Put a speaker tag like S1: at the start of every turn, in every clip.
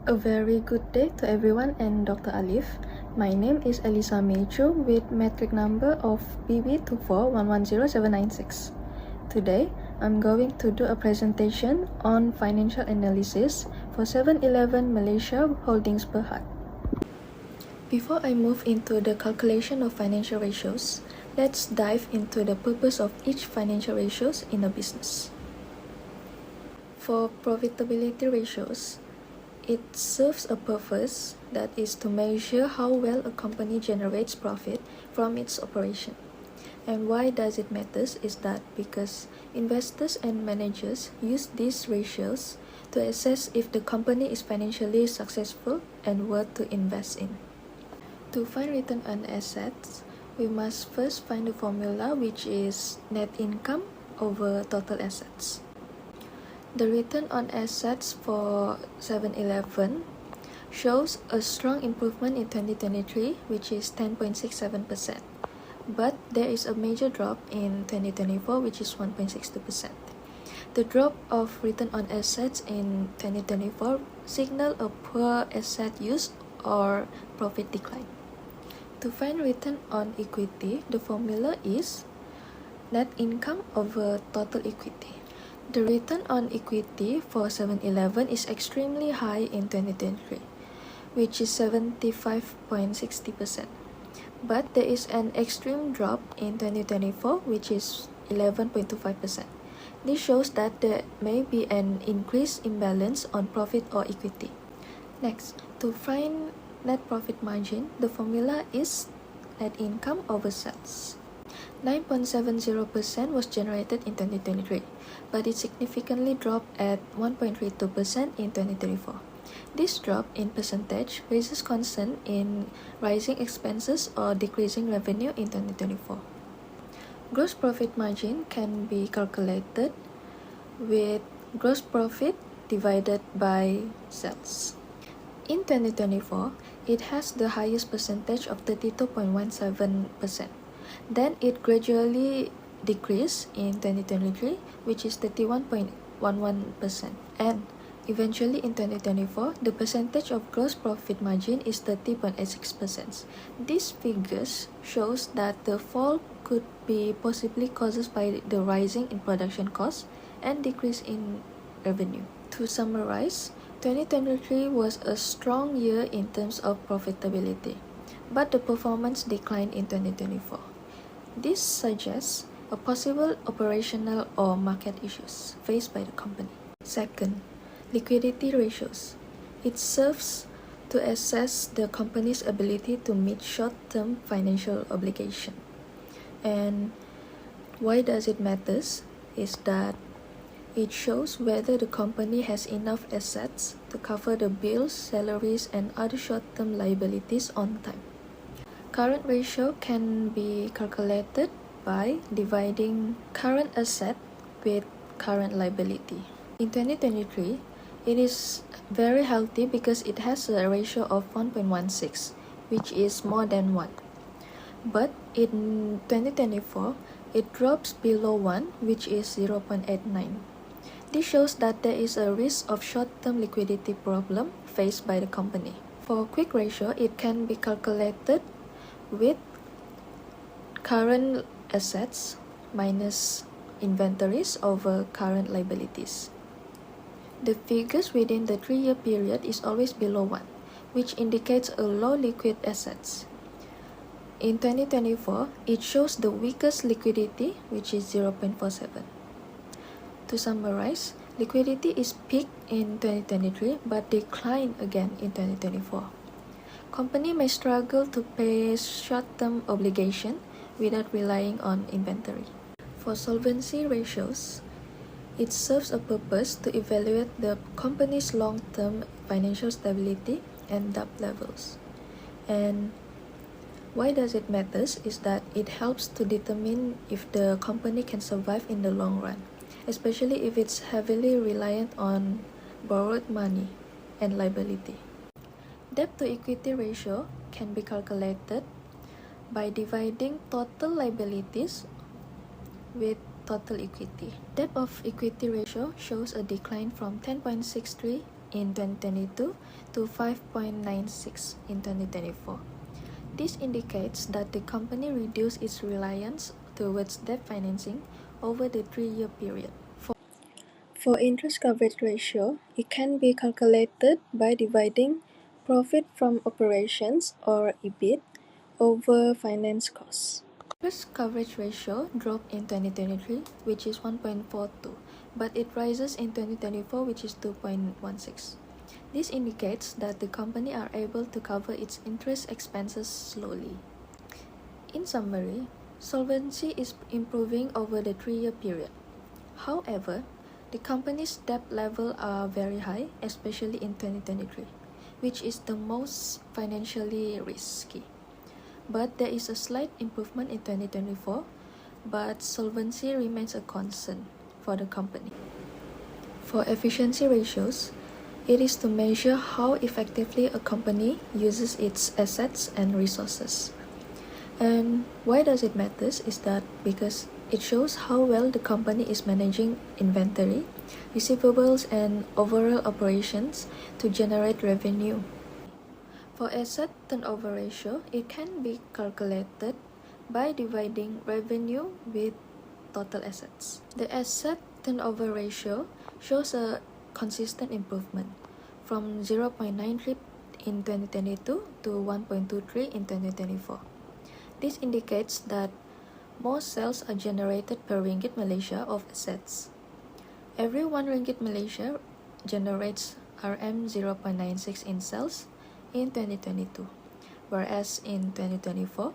S1: A very good day to everyone and Dr. Alif. My name is Elisa Mechu with metric number of BB241107996. Today, I'm going to do a presentation on financial analysis for 7-Eleven Malaysia Holdings Berhad. Before I move into the calculation of financial ratios, let's dive into the purpose of each financial ratios in a business. For profitability ratios, it serves a purpose that is to measure how well a company generates profit from its operation. And why does it matter is that because investors and managers use these ratios to assess if the company is financially successful and worth to invest in. To find return on assets, we must first find the formula, which is net income over total assets. The return on assets for 7-Eleven shows a strong improvement in 2023, which is 10.67%. But there is a major drop in 2024, which is 1.62%. The drop of return on assets in 2024 signal a poor asset use or profit decline. To find return on equity, the formula is net income over total equity. The return on equity for 7-Eleven is extremely high in 2023, which is 75.60%. But there is an extreme drop in 2024, which is 11.25%. This shows that there may be an increased imbalance on profit or equity. Next, to find net profit margin, the formula is net income over sales. 9.70% was generated in 2023, but it significantly dropped at 1.32% in 2024. This drop in percentage raises concern in rising expenses or decreasing revenue in 2024. Gross profit margin can be calculated with gross profit divided by sales. In 2024, it has the highest percentage of 32.17%. Then it gradually decreased in 2023, which is 31.11%. And eventually in 2024, the percentage of gross profit margin is 30.86%. These figures shows that the fall could be possibly caused by the rising in production costs and decrease in revenue. To summarize, 2023 was a strong year in terms of profitability, but the performance declined in 2024. This suggests a possible operational or market issues faced by the company. Second, liquidity ratios. It serves to assess the company's ability to meet short-term financial obligation. And why does it matter? Is that it shows whether the company has enough assets to cover the bills, salaries, and other short-term liabilities on time. Current ratio can be calculated by dividing current asset with current liability. In 2023, it is very healthy because it has a ratio of 1.16, which is more than 1. But in 2024, it drops below 1, which is 0.89. This shows that there is a risk of short-term liquidity problem faced by the company. For quick ratio, it can be calculated with current assets minus inventories over current liabilities. The figures within the 3-year period is always below 1, which indicates a low liquid assets. In 2024, it shows the weakest liquidity, which is 0.47. To summarize, liquidity is peaked in 2023 but declined again in 2024. Company may struggle to pay short-term obligation without relying on inventory. For solvency ratios, it serves a purpose to evaluate the company's long-term financial stability and debt levels. And why does it matter is that it helps to determine if the company can survive in the long run, especially if it's heavily reliant on borrowed money and liability. Debt to equity ratio can be calculated by dividing total liabilities with total equity. Debt of equity ratio shows a decline from 10.63 in 2022 to 5.96 in 2024. This indicates that the company reduced its reliance towards debt financing over the 3-year period. For interest coverage ratio, it can be calculated by dividing profit from operations or EBIT over finance costs. Interest coverage ratio dropped in 2023, which is 1.42, but it rises in 2024, which is 2.16. This indicates that the company are able to cover its interest expenses slowly. In summary, solvency is improving over the 3-year period. However, the company's debt level are very high, especially in 2023, which is the most financially risky. But there is a slight improvement in 2024, but solvency remains a concern for the company. For efficiency ratios, it is to measure how effectively a company uses its assets and resources. And why does it matter is that because it shows how well the company is managing inventory, receivables, and overall operations to generate revenue. For asset turnover ratio, it can be calculated by dividing revenue with total assets. The asset turnover ratio shows a consistent improvement from 0.93 in 2022 to 1.23 in 2024. This indicates that more sales are generated per ringgit Malaysia of assets. Every 1 ringgit Malaysia generates RM 0.96 in sales in 2022, whereas in 2024,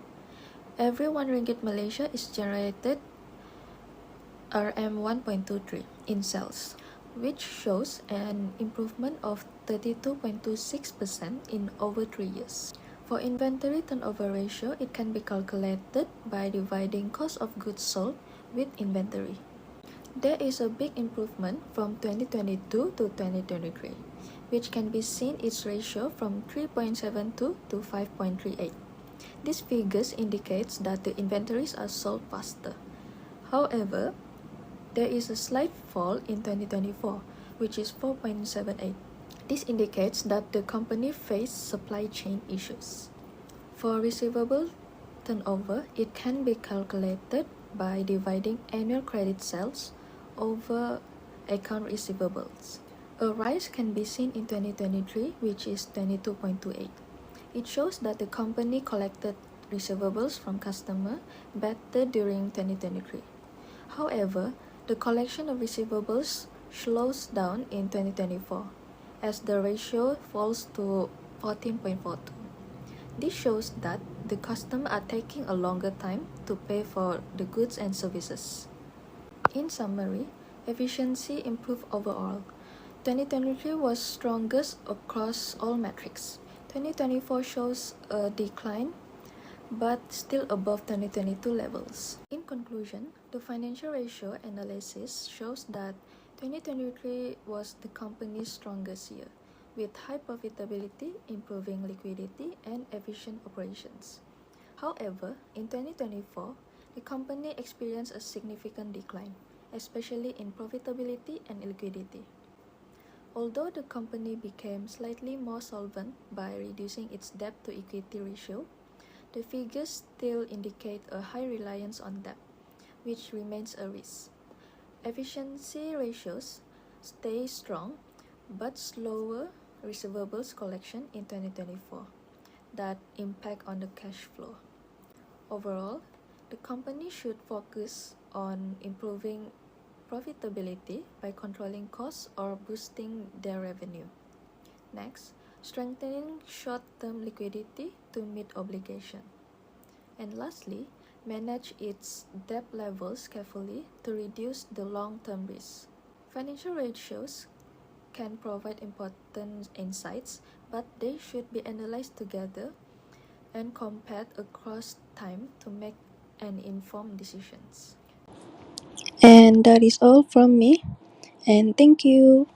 S1: every 1 ringgit Malaysia is generated RM 1.23 in sales, which shows an improvement of 32.26% in over 3 years. For inventory turnover ratio, it can be calculated by dividing cost of goods sold with inventory. There is a big improvement from 2022 to 2023, which can be seen its ratio from 3.72 to 5.38. These figures indicates that the inventories are sold faster. However, there is a slight fall in 2024, which is 4.78. This indicates that the company faced supply chain issues. For receivable turnover, it can be calculated by dividing annual credit sales over account receivables. A rise can be seen in 2023, which is 22.28. It shows that the company collected receivables from customers better during 2023. However, the collection of receivables slows down in 2024 as the ratio falls to 14.42. This shows that the customers are taking a longer time to pay for the goods and services. In summary, efficiency improved overall. 2023 was strongest across all metrics. 2024 shows a decline, but still above 2022 levels. In conclusion, the financial ratio analysis shows that 2023 was the company's strongest year, with high profitability, improving liquidity, and efficient operations. However, in 2024, the company experienced a significant decline, especially in profitability and liquidity. Although the company became slightly more solvent by reducing its debt-to-equity ratio, the figures still indicate a high reliance on debt, which remains a risk. Efficiency ratios stay strong, but slower receivables collection in 2024 that impact on the cash flow. Overall, the company should focus on improving profitability by controlling costs or boosting their revenue. Next, strengthening short-term liquidity to meet obligation. And lastly, manage its debt levels carefully to reduce the long-term risk. Financial ratios can provide important insights, but they should be analyzed together and compared across time to make an informed decisions. And that is all from me, and thank you.